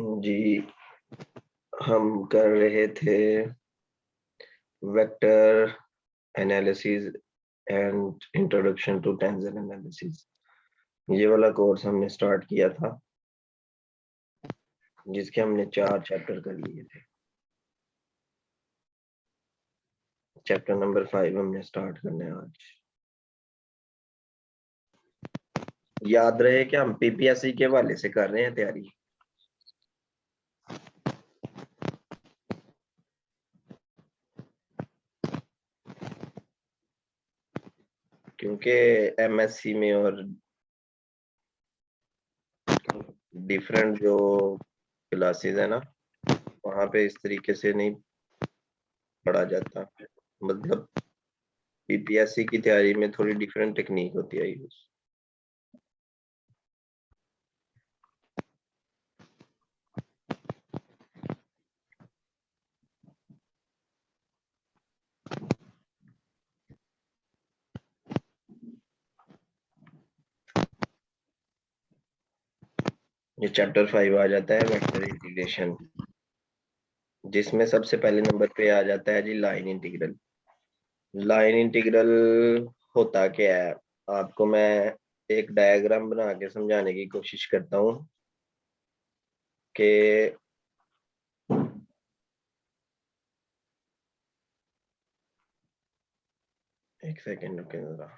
जी, हम कर रहे थे vector analysis and introduction to tensor analysis. ये वाला कोर्स हमने स्टार्ट किया था, जिसके हमने 4 चैप्टर कर लिए थे। चैप्टर नंबर 5 हमने स्टार्ट करने आज। याद रहे कि हम पीपीएससी के हवाले से कर रहे हैं तैयारी। क्योंकि एमएससी में और डिफरेंट जो क्लासेस है ना, वहाँ पे इस तरीके से नहीं पढ़ा जाता। मतलब पीपीएससी की तैयारी में थोड़ी डिफरेंट टेक्निक होती है यूज। ये चैप्टर 5 आ जाता है वेक्टर इंटीग्रेशन, जिसमें सबसे पहले नंबर पे आ जाता है जी लाइन इंटीग्रल। लाइन इंटीग्रल होता क्या है, आपको मैं एक डायग्राम बना के समझाने की कोशिश करता हूँ कि एक सेकेंड रुके जरा।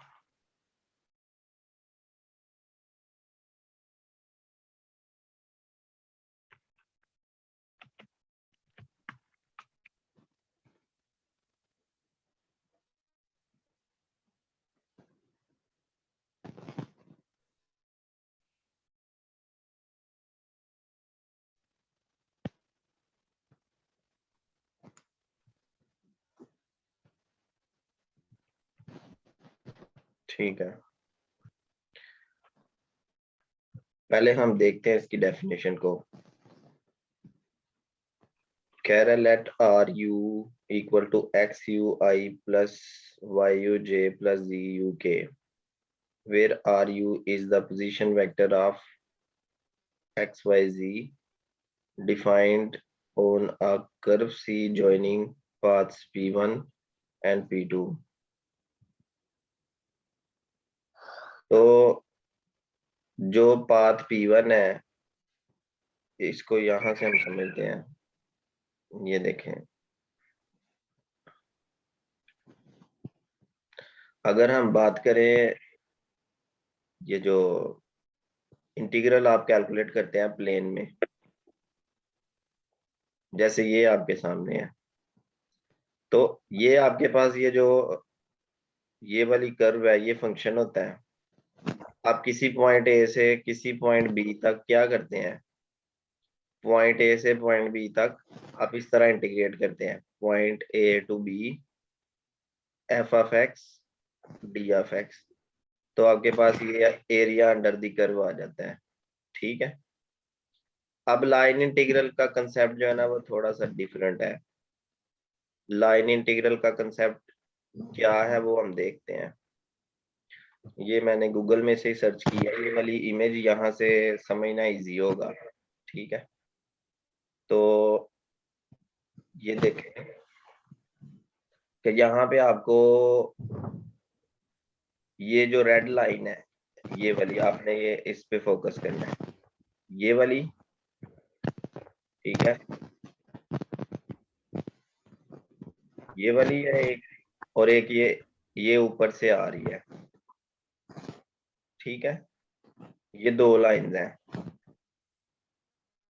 ठीक है, पहले हम देखते हैं इसकी डेफिनेशन को। कह रहा let R U equal to X U I plus Y U J plus Z U K, where ru is the position vector of xyz defined on a curve C joining paths P1 and P2। तो जो path P1 है, इसको यहां से हम समझते हैं। ये देखें, अगर हम बात करें, ये जो इंटीग्रल आप कैलकुलेट करते हैं प्लेन में, जैसे ये आपके सामने है, तो ये आपके पास ये वाली कर्व है, ये फंक्शन होता है। आप किसी पॉइंट ए से किसी पॉइंट बी तक क्या करते हैं, पॉइंट ए से पॉइंट बी तक आप इस तरह इंटीग्रेट करते हैं, point A to B F of X D of X. तो आपके पास ये एरिया अंडर द कर्व आ जाता है। ठीक है, अब लाइन इंटीग्रल का कंसेप्ट जो है ना, वो थोड़ा सा डिफरेंट है। लाइन इंटीग्रल का कंसेप्ट क्या है वो हम देखते हैं। ये मैंने गूगल में से सर्च किया, ये वाली इमेज यहाँ से समझना इजी होगा। ठीक है, तो ये देखें कि यहाँ पे आपको ये जो रेड लाइन है, ये वाली आपने ये इस पे फोकस करना है, ये वाली। ठीक है, ये वाली है एक, और एक ये ऊपर से आ रही है। ठीक है, ये 2 लाइंस हैं।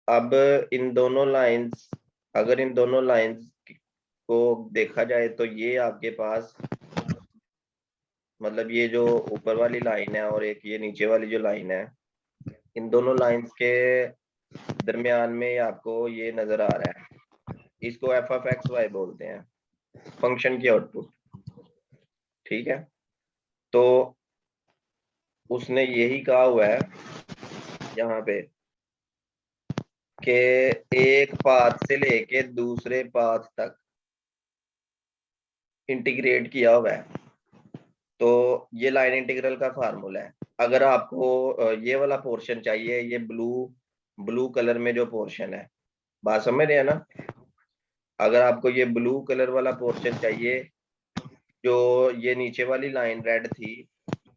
अब इन दोनों लाइंस, अगर इन दोनों लाइंस को देखा जाए तो ये आपके पास, मतलब ये जो ऊपर वाली लाइन है और एक ये नीचे वाली जो लाइन है, इन दोनों लाइंस के दरमियान में आपको ये नजर आ रहा है। इसको एफ ऑफ एक्स वाई बोलते हैं, फंक्शन की आउटपुट। ठीक है, तो उसने यही कहा हुआ है यहाँ पे कि एक पाथ से लेके दूसरे पाथ तक इंटीग्रेट किया हुआ है। तो ये लाइन इंटीग्रल का फार्मूला है। अगर आपको ये वाला पोर्शन चाहिए, ये ब्लू ब्लू कलर में जो पोर्शन है, बात समझ रहे हैं ना। अगर आपको ये ब्लू कलर वाला पोर्शन चाहिए, जो ये नीचे वाली लाइन रेड थी,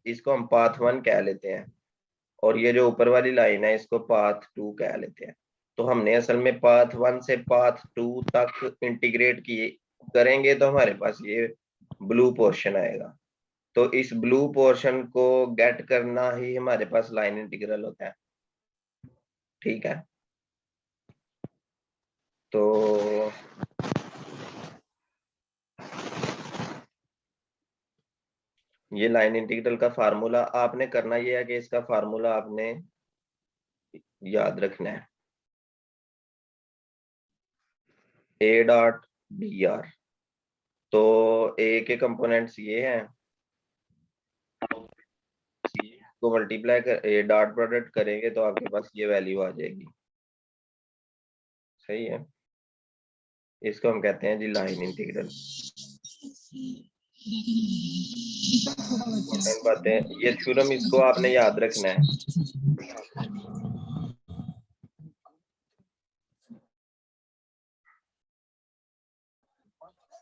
इसको हम पाथ 1 कह लेते हैं, और ये जो ऊपर वाली लाइन है इसको पाथ 2 कह लेते हैं। तो हमने असल में पाथ 1 से पाथ 2 तक इंटीग्रेट किए करेंगे तो हमारे पास ये ब्लू पोर्शन आएगा। तो इस ब्लू पोर्शन को गेट करना ही हमारे पास लाइन इंटीग्रल होता है। ठीक है, तो ये लाइन इंटीग्रल का फार्मूला आपने करना ये है कि इसका फार्मूला आपने याद रखना है, ए डॉट डी आर। तो ए के कंपोनेंट्स ये हैं, को मल्टीप्लाई कर डॉट प्रोडक्ट करेंगे तो आपके पास ये वैल्यू आ जाएगी। सही है, इसको हम कहते हैं जी लाइन इंटीग्रल। इंपॉर्टेंट बातें ये थ्योरम, इसको आपने याद रखना है।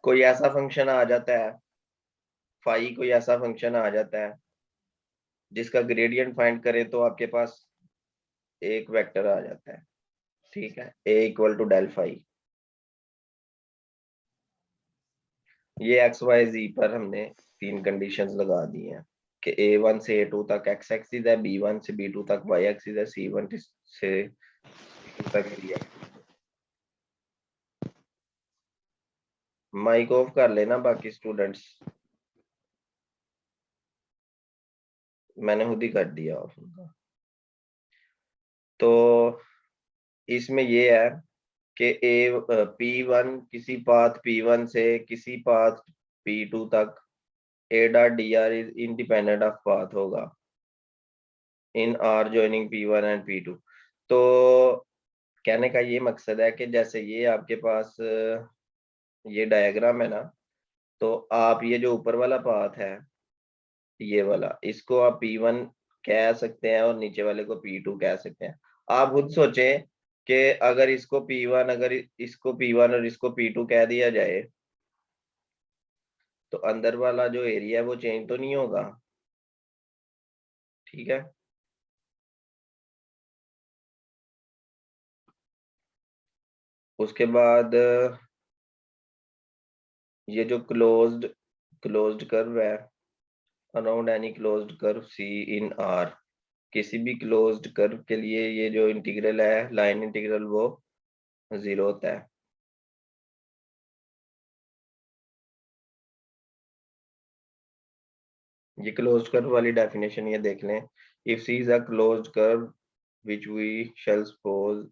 कोई ऐसा फंक्शन आ जाता है, फाई कोई ऐसा फंक्शन आ जाता है जिसका ग्रेडियंट फाइंड करें तो आपके पास एक वेक्टर आ जाता है। ठीक है, ए इक्वल टू डेल फाई। ये एक्स वाई जी पर हमने 3 कंडीशंस लगा दी हैं कि A1 से A2 तक x एक्सिस है, B1 से B2 तक y एक्सिस है, C1 से C2 तक y एक्सिस। माइक ऑफ कर लेना बाकी स्टूडेंट्स, मैंने खुद ही कर दिया ऑफ उनका। तो इसमें ये है कि P1 किसी पाथ P1 से किसी पाथ P2 तक A dot D R is independent of path होगा इन are joining P1 and P2। तो कहने का ये मकसद है कि जैसे ये आपके पास ये डायग्राम है ना, तो आप ये जो ऊपर वाला पाथ है ये वाला, इसको आप P1 कह सकते हैं और नीचे वाले को P2 कह सकते हैं। आप खुद सोचें कि अगर इसको P1 अगर इसको P1 और इसको P2 कह दिया जाए तो अंदर वाला जो एरिया है वो चेंज तो नहीं होगा। ठीक है, उसके बाद ये जो क्लोज्ड कर्व है, around any closed curve C in R, किसी भी क्लोज्ड कर्व के लिए ये जो इंटीग्रल है लाइन इंटीग्रल वो 0 होता है। ये क्लोज्ड कर्व वाली डेफिनेशन ये देख लें, if C is a closed curve which we shall suppose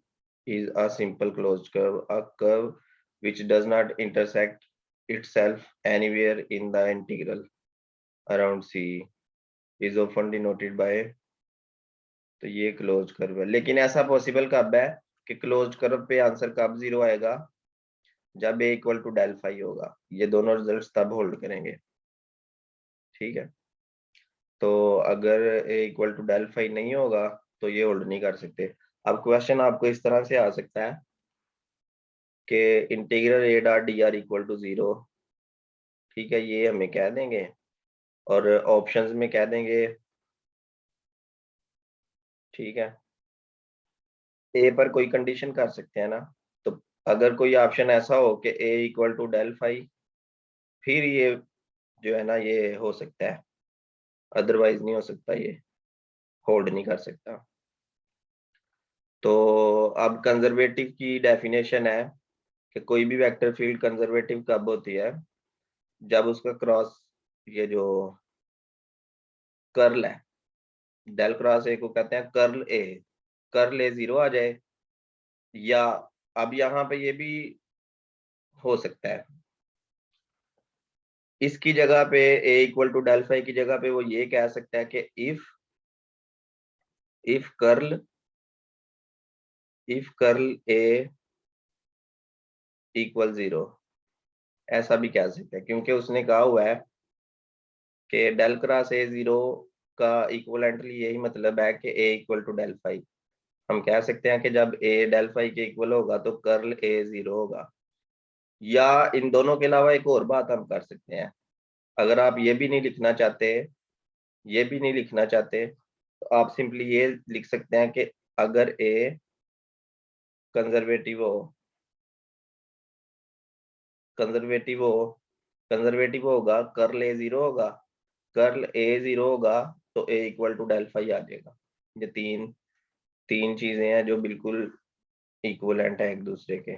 is a simple closed curve, a curve which does not intersect itself anywhere in the integral around C is often denoted by। तो ये close curve है, लेकिन ऐसा possible कब है कि close curve पे answer कब 0 आएगा, जब a equal to del phi होगा। ये दोनों रिजल्ट्स तब होल्ड करेंगे। ठीक है, तो अगर a equal to del phi नहीं होगा तो ये होल्ड नहीं कर सकते। अब क्वेश्चन आपको इस तरह से आ सकता है कि integral a dot D R equal to 0। ठीक है, ये हमें कह देंगे और ऑप्शंस में कह देंगे। ठीक है, ए पर कोई कंडीशन कर सकते हैं ना, तो अगर कोई ऑप्शन ऐसा हो कि a equal to del phi, फिर ये जो है ना ये हो सकता है, अदरवाइज नहीं हो सकता, ये होल्ड नहीं कर सकता। तो अब कंजर्वेटिव की डेफिनेशन है कि कोई भी वेक्टर फील्ड कंजर्वेटिव कब होती है, जब उसका क्रॉस ये जो कर्ल है डेल क्रॉस ए को कहते हैं कर्ल ए 0 आ जाए, या अब यहाँ पे ये भी हो सकता है, इसकी जगह पे a equal to del phi की जगह पे वो ये कह सकता है कि इफ कर्ल a इक्वल 0, ऐसा भी कह सकते हैं, क्योंकि उसने कहा हुआ है कि डेल क्रॉस a 0 का इक्वलेंटली यही मतलब है कि a equal to del phi. हम कह सकते हैं कि जब a डेल फाई के इक्वल होगा तो कर्ल a 0 होगा। या इन दोनों के अलावा एक और बात हम कर सकते हैं, अगर आप ये भी नहीं लिखना चाहते, ये भी नहीं लिखना चाहते, तो आप सिंपली ये लिख सकते हैं कि अगर a कंजर्वेटिव हो, कंजर्वेटिव हो, कंजर्वेटिव होगा, कर्ल a 0 होगा, कर्ल a 0 होगा तो a equal to del phi आ जाएगा। ये तीन तीन चीजें हैं जो बिल्कुल इक्वलेंट है एक दूसरे के।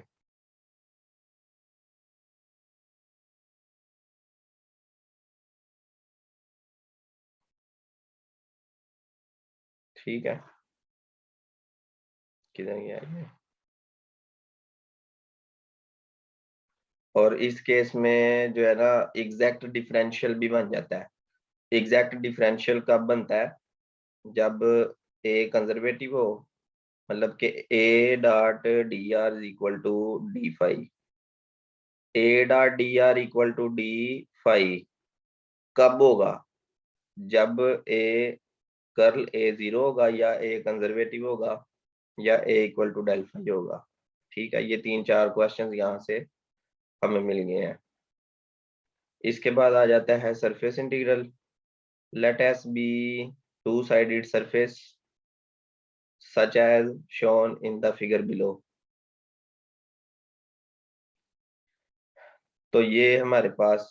ठीक है, किधर गया ये? और इस केस में जो है ना एग्जैक्ट डिफरेंशियल भी बन जाता है। एग्जैक्ट डिफरेंशियल कब बनता है? जब ए कंजर्वेटिव हो, मतलब कि A dot D R is equal to D phi. A dot D R equal to D phi कब होगा? जब ए कर्ल ए 0 होगा, या ए कंजर्वेटिव होगा, या ए इक्वल टू डेल फाई होगा। ठीक है, ये तीन चार क्वेश्चंस यहाँ से हमें मिल गए हैं। इसके बाद आ जाता है surface integral. Let S be two sided surface such as shown in the figure below। तो ये हमारे पास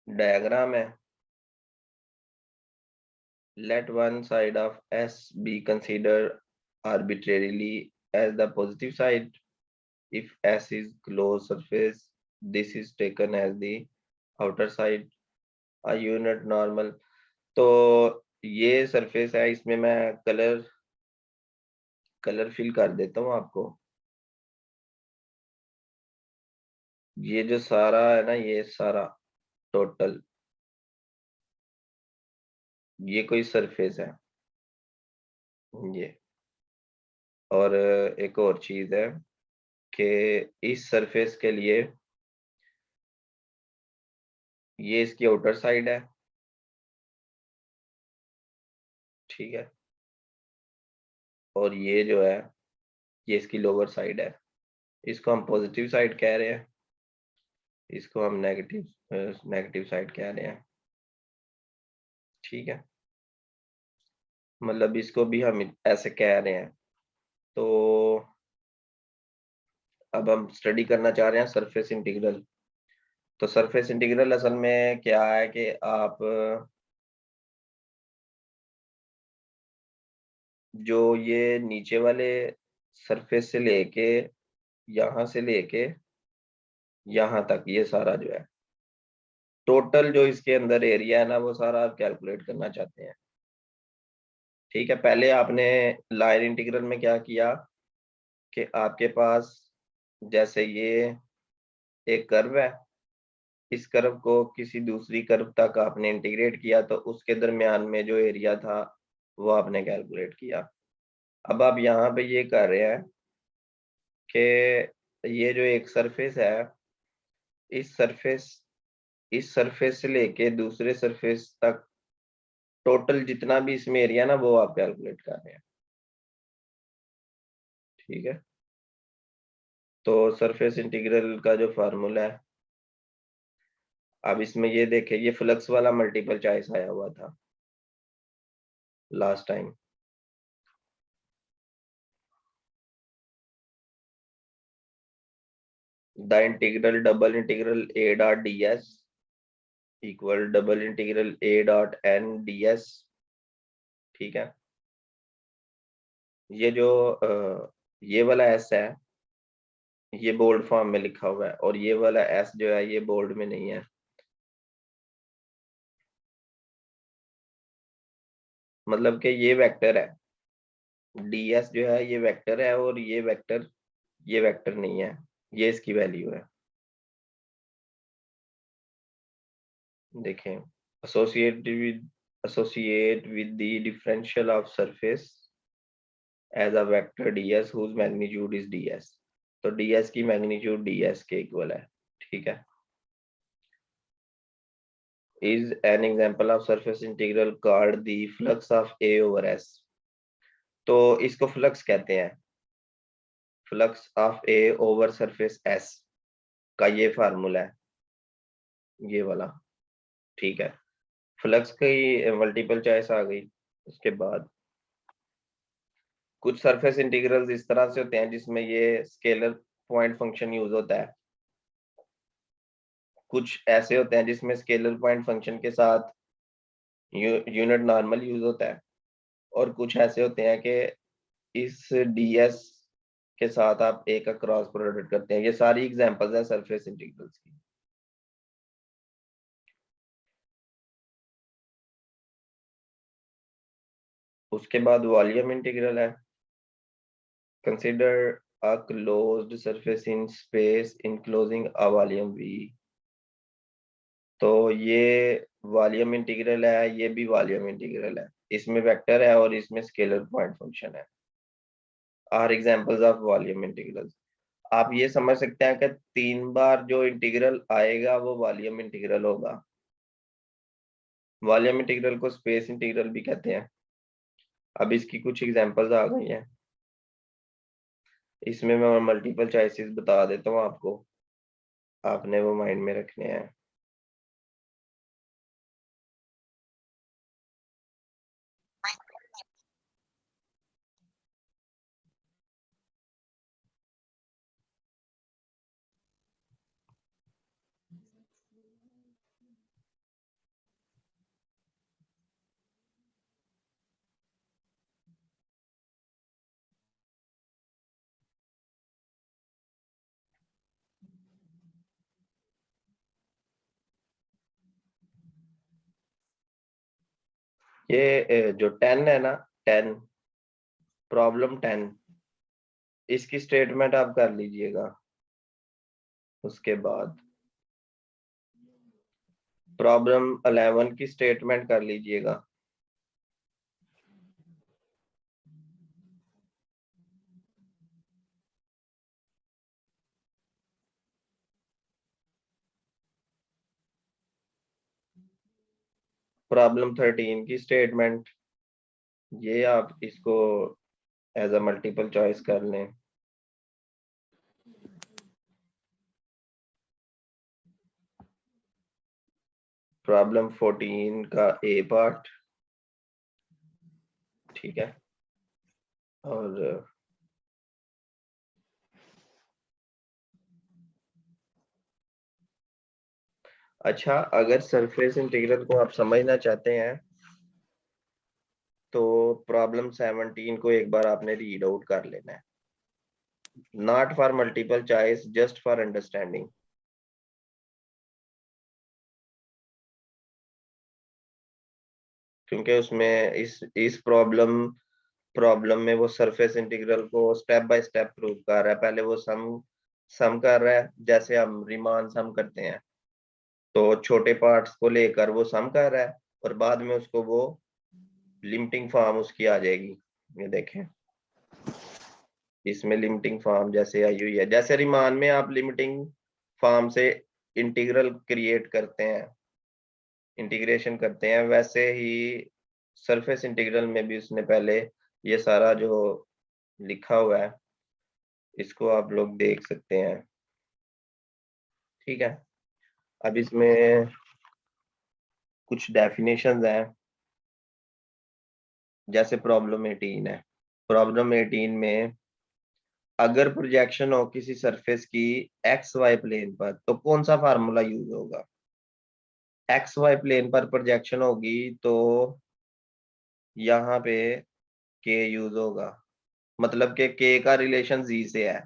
डायग्राम है। Let one side of S be considered arbitrarily as the positive side. If S is closed surface, this is taken as the outer side, a unit normal। तो ये surface है, इसमें मैं colour fill कर देता हूँ आपको। ये जो सारा है ना, ये सारा टोटल, ये कोई सरफेस है ये। और एक और चीज है कि इस सरफेस के लिए ये इसकी आउटर साइड है। ठीक है, और ये जो है ये इसकी लोअर साइड है। इसको हम पॉजिटिव साइड कह रहे हैं, इसको हम नेगेटिव साइड कह रहे हैं। ठीक है, मतलब इसको भी हम ऐसे कह रहे हैं। तो अब हम स्टडी करना चाह रहे हैं सरफेस इंटीग्रल। तो सरफेस इंटीग्रल असल में क्या है कि आप जो ये नीचे वाले सरफेस से लेके यहाँ से लेके यहाँ तक, ये सारा जो है टोटल जो इसके अंदर एरिया है ना, वो सारा आप कैलकुलेट करना चाहते हैं। ठीक है, पहले आपने लाइन इंटीग्रल में क्या किया कि आपके पास जैसे ये एक कर्व है, इस कर्व को किसी दूसरी कर्व तक आपने इंटीग्रेट किया, तो उसके दरमियान में जो एरिया था वो आपने कैलकुलेट किया। अब आप यहाँ पे ये कर रहे हैं कि ये जो एक सरफेस है, इस सरफेस इस सरफेस से लेके दूसरे सरफेस तक टोटल जितना भी इसमें एरिया ना, वो आप कैलकुलेट कर रहे हैं। ठीक है, तो सरफेस इंटीग्रल का जो फार्मूला है, अब इसमें ये देखें, ये फ्लक्स वाला मल्टीपल चॉइस आया हुआ था last time. The integral double integral A dot D S equal double integral A dot N D S. ठीक है, ये जो ये वाला एस है, ये बोल्ड फॉर्म में लिखा हुआ है, और ये वाला एस जो है ये बोल्ड में नहीं है। मतलब कि ये वेक्टर है, डी एस जो है ये वेक्टर है, और ये वेक्टर नहीं है, ये इसकी वैल्यू है। देखें, associate with the differential of surface as a vector ds whose magnitude is ds। तो ds की मैग्नीट्यूड ds के इक्वल है। ठीक है, is an example of surface integral called the flux of a over s। तो इसको flux कहते हैं, flux of A over surface S का ये फार्मूला है, ये वाला। ठीक है, फ्लक्स की मल्टीपल चॉइस आ गई। उसके बाद कुछ सरफेस इंटीग्रल्स इस तरह से होते हैं जिसमें ये स्केलर पॉइंट फंक्शन यूज होता है, कुछ ऐसे होते हैं जिसमें स्केलर पॉइंट फंक्शन के साथ यूनिट नॉर्मल यूज होता है, और कुछ ऐसे होते हैं कि इस ds के साथ आप ए का क्रॉस प्रोडक्ट करते हैं। ये सारी एग्जांपल्स है सरफेस इंटीग्रल्स की। उसके बाद वॉल्यूम इंटीग्रल है, consider a closed surface in space enclosing a volume we. तो ये वॉल्यूम इंटीग्रल है, ये भी वॉल्यूम इंटीग्रल है, इसमें वेक्टर है और इसमें स्केलर पॉइंट फंक्शन है। Are examples of volume integrals. आप ये समझ सकते हैं कि 3 बार जो इंटीग्रल आएगा वो वॉल्यूम इंटीग्रल होगा। वॉल्यूम इंटीग्रल को स्पेस इंटीग्रल भी कहते हैं। अब इसकी कुछ एग्जांपल्स आ गई हैं, इसमें मैं मल्टीपल चॉइसेस बता देता हूँ आपको, आपने वो माइंड में रखने हैं। ये जो 10 है ना, 10, प्रॉब्लम 10, इसकी स्टेटमेंट आप कर लीजिएगा। उसके बाद प्रॉब्लम 11 की स्टेटमेंट कर लीजिएगा। प्रॉब्लम 13 की स्टेटमेंट, ये आप इसको एज अ मल्टीपल चॉइस कर लें। प्रॉब्लम 14 का ए पार्ट, ठीक है। और अच्छा, अगर सरफेस इंटीग्रल को आप समझना चाहते हैं तो प्रॉब्लम 17 को एक बार आपने रीड आउट कर लेना है, not for multiple choice, just for understanding. क्योंकि उसमें इस प्रॉब्लम प्रॉब्लम में वो सरफेस इंटीग्रल को स्टेप बाय स्टेप प्रूव कर रहा है। पहले वो सम कर रहा है, जैसे हम रीमान सम करते हैं, तो छोटे पार्ट्स को लेकर वो सम कर रहा है, और बाद में उसको वो लिमिटिंग फॉर्म उसकी आ जाएगी। ये देखें, इसमें लिमिटिंग फॉर्म जैसे आई हुई है, जैसे रीमान में आप लिमिटिंग फॉर्म से इंटीग्रल क्रिएट करते हैं, इंटीग्रेशन करते हैं, वैसे ही सरफेस इंटीग्रल में भी उसने पहले ये सारा जो लिखा हुआ है इसको आप लोग देख सकते हैं। ठीक है, अब इसमें कुछ डेफिनेशंस हैं, जैसे प्रॉब्लम 18 है। प्रॉब्लम 18 में अगर प्रोजेक्शन हो किसी सरफेस की एक्स वाई प्लेन पर तो कौन सा फार्मूला यूज होगा। एक्स वाई प्लेन पर प्रोजेक्शन होगी तो यहाँ पे के यूज होगा, मतलब कि के का रिलेशन जी से है,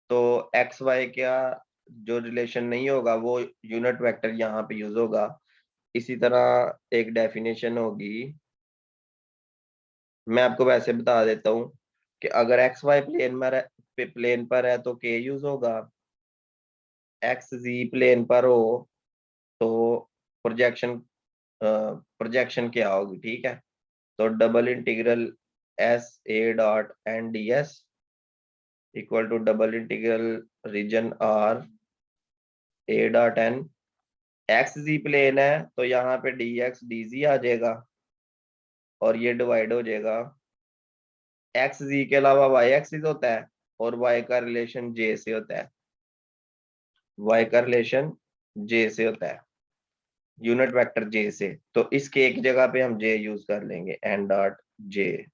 तो एक्स वाई का जो रिलेशन नहीं होगा वो यूनिट वेक्टर यहाँ पे यूज होगा। इसी तरह एक डेफिनेशन होगी, मैं आपको वैसे बता देता हूँ कि अगर एक्स वाई प्लेन पर है तो के यूज होगा, एक्स जी प्लेन पर हो तो प्रोजेक्शन प्रोजेक्शन क्या होगी। ठीक है, तो double integral S A dot N D S equal to double integral region R A dot N. X Z plane है तो यहाँ पे डी एक्स डी जी आ जाएगा और ये डिवाइड हो जाएगा एक्स जी के अलावा वाई एक्सिस होता है, और वाई का रिलेशन जे से होता है, वाई का रिलेशन जे से होता है, यूनिट वेक्टर जे से। तो इसके एक जगह पे हम जे यूज कर लेंगे, एन डॉट जे,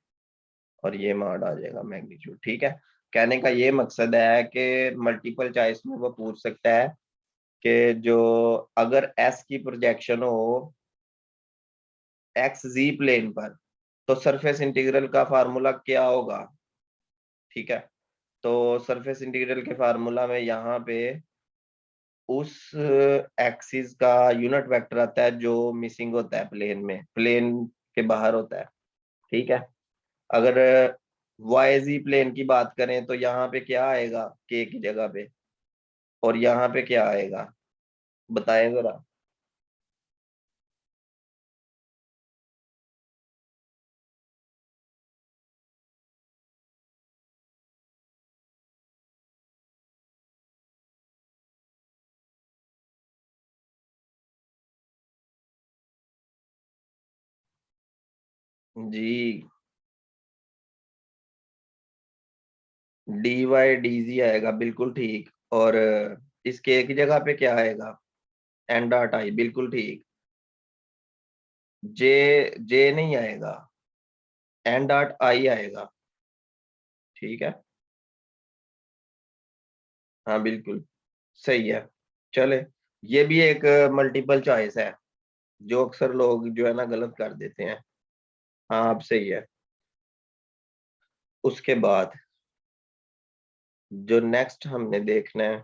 और ये मान आ जाएगा मैग्नीट्यूड। ठीक है, कहने का ये मकसद है कि मल्टीपल चॉइस में वो पूछ सकता है कि जो अगर एस की प्रोजेक्शन हो एक्स जी प्लेन पर, तो सरफेस इंटीग्रल का फार्मूला क्या होगा। ठीक है, तो सरफेस इंटीग्रल के फार्मूला में यहाँ पे उस एक्सिस का यूनिट वेक्टर आता है जो मिसिंग होता है प्लेन में, प्लेन के बाहर होता है। ठीक है, अगर वाई जी प्लेन की बात करें तो यहाँ पे क्या आएगा के की जगह पे, और यहाँ पे क्या आएगा, बताएं जरा। जी, डी वाई डी जी आएगा, बिल्कुल ठीक। और इसके एक जगह पे क्या आएगा, एन डॉट आई, बिल्कुल ठीक। जे, जे नहीं आएगा, एन डॉट आई आएगा। ठीक है, हाँ बिल्कुल सही है। चले, ये भी एक मल्टीपल चॉइस है, जो अक्सर लोग जो है ना गलत कर देते हैं। हाँ अब सही है। उसके बाद जो नेक्स्ट हमने देखना है,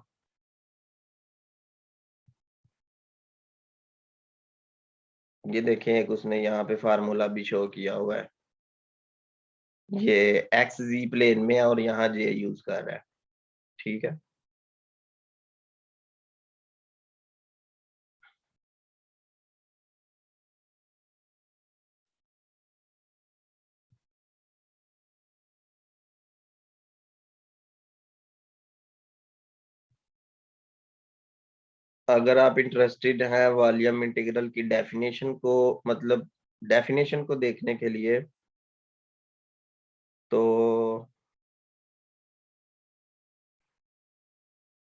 ये देखें, एक उसने यहाँ पे फार्मूला भी शो किया हुआ है, ये एक्स जी प्लेन में है और यहाँ जे यूज कर रहा है। ठीक है, अगर आप इंटरेस्टेड हैं वॉल्यूम इंटीग्रल की डेफिनेशन को, मतलब डेफिनेशन को देखने के लिए, तो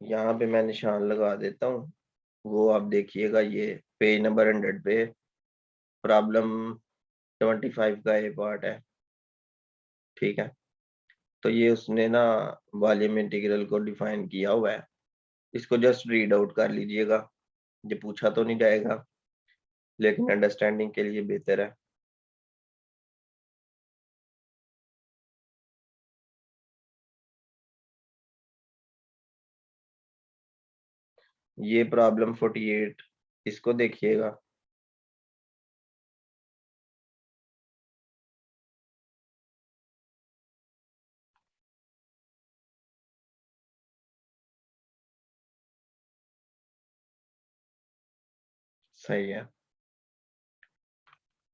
यहाँ पे मैं निशान लगा देता हूँ, वो आप देखिएगा, ये पेज नंबर 100 पे प्रॉब्लम 25 का ये पार्ट है। ठीक है, तो ये उसने ना वॉल्यूम इंटीग्रल को डिफाइन किया हुआ है, इसको जस्ट रीड आउट कर लीजिएगा, ये पूछा तो नहीं जाएगा लेकिन अंडरस्टैंडिंग के लिए बेहतर है। ये प्रॉब्लम 48, इसको देखिएगा। सही है,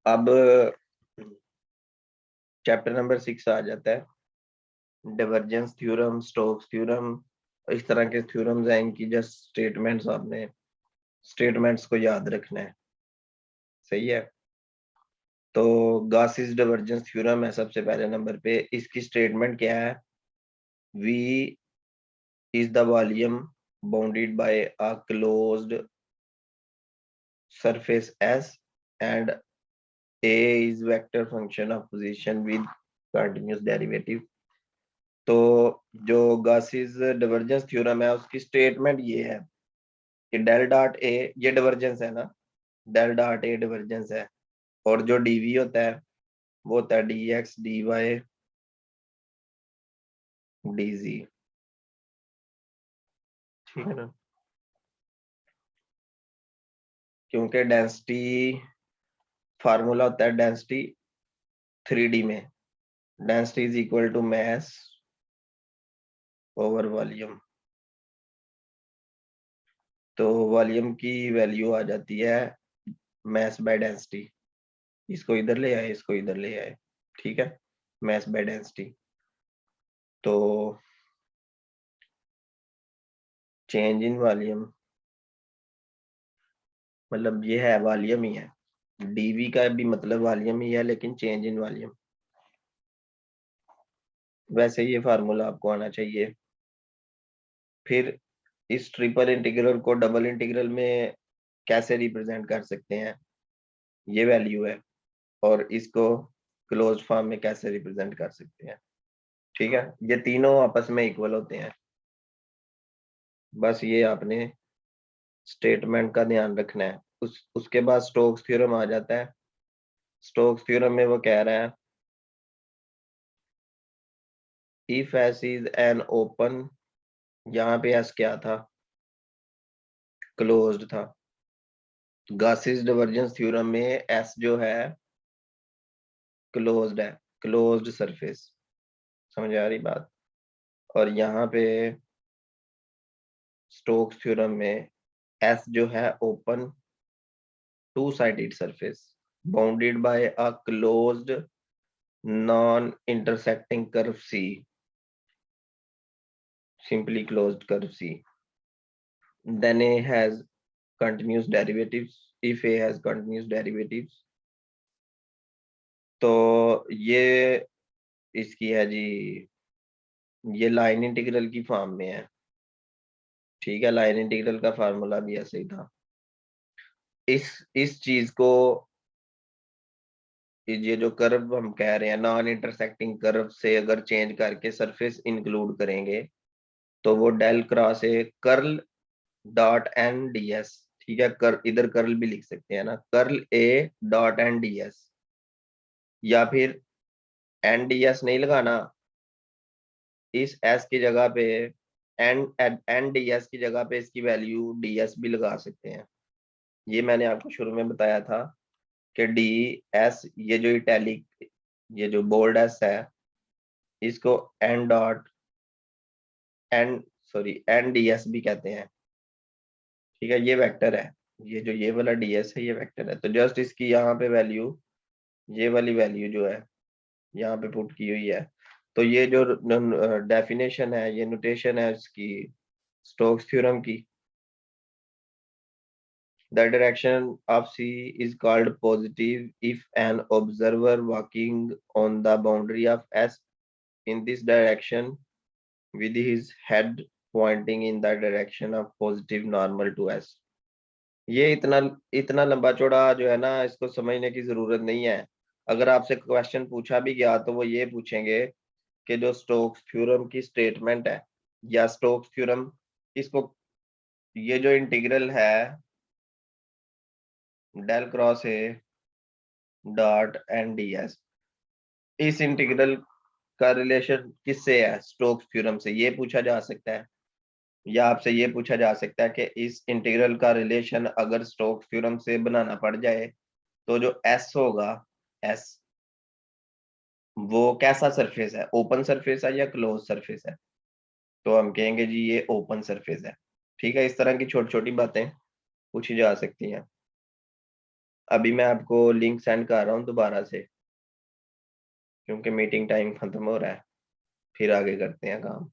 अब चैप्टर नंबर 6 आ जाता है, डिवर्जेंस थ्योरम, स्टोक्स थ्योरम, इस तरह के थ्योरम्स हैं, इनकी जस्ट स्टेटमेंट्स, आपने स्टेटमेंट्स को याद रखना है। सही है, तो गॉसिस डिवर्जेंस थ्योरम है सबसे पहले नंबर पे, इसकी स्टेटमेंट क्या है, V is the volume bounded by a closed surface S, and A is vector function of position with continuous derivative। तो जो गॉसिस डिवर्जेंस थ्योरम है उसकी स्टेटमेंट ये है कि डेल डॉट ए, ये डिवर्जेंस है ना, डेल डॉट ए डिवर्जेंस है, और जो डीवी होता है वो होता है D X D Y D Z. ठीक है ना, क्योंकि डेंसिटी फार्मूला होता है डेंसिटी 3D में, density is equal to mass over volume. तो वॉल्यूम की वैल्यू आ जाती है मास बाय डेंसिटी, इसको इधर ले आए, इसको इधर ले आए। ठीक है, मास बाय डेंसिटी, तो चेंज इन वॉल्यूम, मतलब ये है वॉल्यूम ही है, डीवी का भी मतलब वॉल्यूम ही है, लेकिन चेंज इन वॉल्यूम। वैसे ये फार्मूला आपको आना चाहिए। फिर इस ट्रिपल इंटीग्रल को डबल इंटीग्रल में कैसे रिप्रेजेंट कर सकते हैं, ये वैल्यू है, और इसको क्लोज्ड फॉर्म में कैसे रिप्रेजेंट कर सकते हैं। ठीक है, ये तीनों आपस में इक्वल होते हैं। बस ये आपने स्टेटमेंट का ध्यान रखना है। उसके बाद स्टोक्स थ्योरम आ जाता है। स्टोक्स थ्योरम में वो कह रहा है if S is an open, यहाँ पे एस क्या था, क्लोज्ड था। गॉसिस डाइवर्जेंस थ्योरम में एस जो है क्लोज्ड है, क्लोज्ड सरफेस। समझ आ रही बात। और यहाँ पे स्टोक्स थ्योरम में एस जो है open two sided surface bounded by a closed non intersecting curve C, simply closed curve C. Then A has continuous derivatives if A has continuous derivatives। तो ये इसकी है जी, ये लाइन इंटीग्रल की form में है। ठीक है, लाइन इंटीग्रल का फार्मूला भी ऐसे ही था। इस चीज को, ये जो कर्व हम कह रहे हैं नॉन इंटरसेक्टिंग कर्व से अगर चेंज करके सरफेस इंक्लूड करेंगे तो वो del cross A curl dot N D S. ठीक है, कर इधर कर्ल भी लिख सकते हैं ना, curl A dot N D S, या फिर एन डी एस नहीं लगाना, इस एस की जगह पे एन एन डी एस की जगह पे इसकी वैल्यू डी एस भी लगा सकते हैं। ये मैंने आपको शुरू में बताया था कि डी एस, ये जो इटैलिक, ये जो बोल्ड एस है, इसको N dot N sorry N D S भी कहते हैं। ठीक है, ये वेक्टर है, ये जो ये वाला डी एस है ये वेक्टर है। तो जस्ट इसकी यहाँ पे वैल्यू, ये वाली वैल्यू जो है यहाँ पे पुट की हुई है। तो ये जो डेफिनेशन है, ये नोटेशन है इसकी स्टोक्स थ्योरम की। The direction of C is called positive if an observer walking on the boundary of S in this direction with his head pointing in the direction of positive normal to S। ये इतना इतना लंबा चौड़ा जो है ना, इसको समझने की जरूरत नहीं है। अगर आपसे क्वेश्चन पूछा भी गया तो वो ये पूछेंगे कि जो स्टोक्स थ्योरम की स्टेटमेंट है, या स्टोक्स थ्योरम, इसको, ये जो इंटीग्रल है del cross A dot N D S, इस इंटीग्रल का रिलेशन किससे है, स्टोक्स थ्योरम से, ये पूछा जा सकता है। या आपसे ये पूछा जा सकता है कि इस इंटीग्रल का रिलेशन अगर स्टोक्स थ्योरम से बनाना पड़ जाए तो जो एस होगा, एस वो कैसा सरफेस है, ओपन सरफेस है या क्लोज सरफेस है। तो हम कहेंगे जी ये ओपन सरफेस है। ठीक है, इस तरह की छोटी छोटी बातें पूछी जा सकती हैं। अभी मैं आपको लिंक सेंड कर रहा हूँ दोबारा से, क्योंकि मीटिंग टाइम खत्म हो रहा है, फिर आगे करते हैं काम।